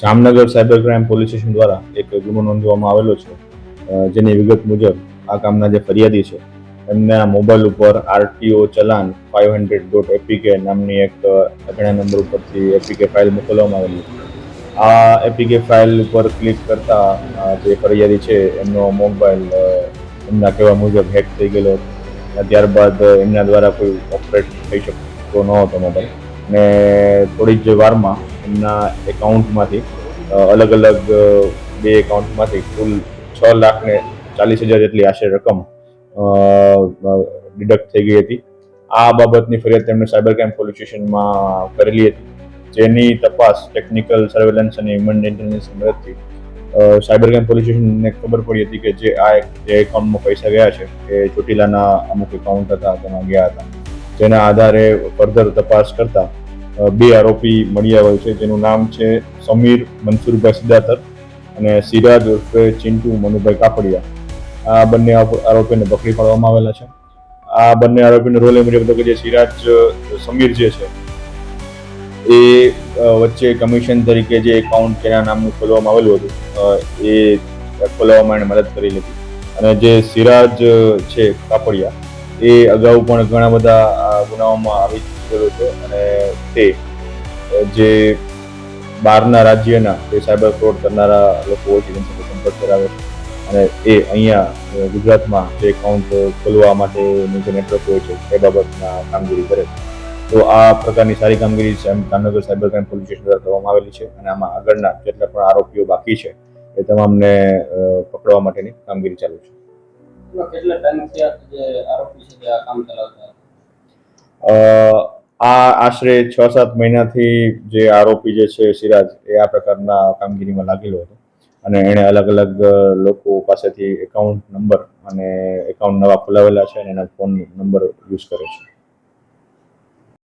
Jamnagar cyber crime police station દ્વારા એક ગુનો નોંધવામાં આવેલો છે, જેની વિગત મુજબ આ કામના જે ફરિયાદી છે એમના મોબાઈલ ઉપર RTO ચલાન 500.apk નામની એક અજાણ્યા નંબર ઉપરથી એપીકે ફાઇલ મોકલવામાં આવેલી છે. આ એપીકે ફાઇલ ઉપર ક્લિક કરતા જે ફરિયાદી છે એમનો મોબાઈલ એમના કહેવા મુજબ હેક થઈ ગયેલો હતો. ત્યારબાદ એમના દ્વારા કોઈ ઓપરેટ થઈ શકતો ન હતો મોબાઈલ, ને થોડી જ વારમાં એમના એકાઉન્ટમાંથી અલગ અલગ બે એકાઉન્ટમાંથી કુલ 6,40,000 જેટલી આશરે રકમ ડિડક્ટ થઈ ગઈ હતી. આ બાબતની ફરિયાદ તેમણે સાયબર ક્રાઇમ પોલીસ સ્ટેશનમાં કરેલી હતી, જેની તપાસ ટેકનિકલ સર્વેલન્સ અને હ્યુમન ઇન્ટેલિજન્સની મદદથી સાયબર ક્રાઇમ પોલીસ સ્ટેશનને ખબર પડી હતી કે જે એકાઉન્ટમાં પૈસા ગયા છે એ ચોટીલાના અમુક એકાઉન્ટ હતા તેમાં ગયા હતા. જેના આધારે ફર્ધર તપાસ કરતા બે આરોપી મળી આવ્યા છે, જેનું નામ છે સમીર મનસુરભાઈ સિદ્ધાતર અને સિરાજ ઉર્ફે ચિંટુ મનુભાઈ કાપડિયા. આ બંને આરોપીને પકડી પાડવામાં આવેલા છે. આ બંને આરોપીનો રોલ એ મુજબ હતો કે જે સમીર જે છે એ વચ્ચે કમિશન તરીકે જે એકાઉન્ટ તેના નામનું ખોલવામાં આવેલું હતું એ ખોલાવવામાં એને મદદ કરી હતી. અને જે સિરાજ છે કાપડિયા એ અગાઉ પણ ઘણા બધા ગુનાઓમાં આવી ચૂકેલો છે અને તે જે બહારના રાજ્યના જે સાયબર ફ્રોડ કરનારા લોકો હોય છે તેની સાથે સંપર્ક કરાવે છે અને એ અહીંયા ગુજરાતમાં જે એકાઉન્ટ ખોલવા માટેનું જે નેટવર્ક હોય છે એ બાબતના કામગીરી કરે છે. તો આ પ્રકારની સારી કામગીરી Jamnagar cyber crime police station દ્વારા કરવામાં આવેલી છે અને આમાં આગળના જેટલા પણ આરોપીઓ બાકી છે એ તમામને પકડવા માટેની કામગીરી ચાલુ છે. કેટલા ટાઈમથી જે આરોપી છે આ કામ ચલાવતા? આ આશરે 6-7 મહિનાથી જે આરોપી જે છે સિરાજ એ આ પ્રકારના કામગીરીમાં લાગેલો હતો અને એણે અલગ અલગ લોકો પાસેથી એકાઉન્ટ નંબર અને એકાઉન્ટ નવા ખોલાવેલા છે અને એના ફોન નંબર યુઝ કરે છે.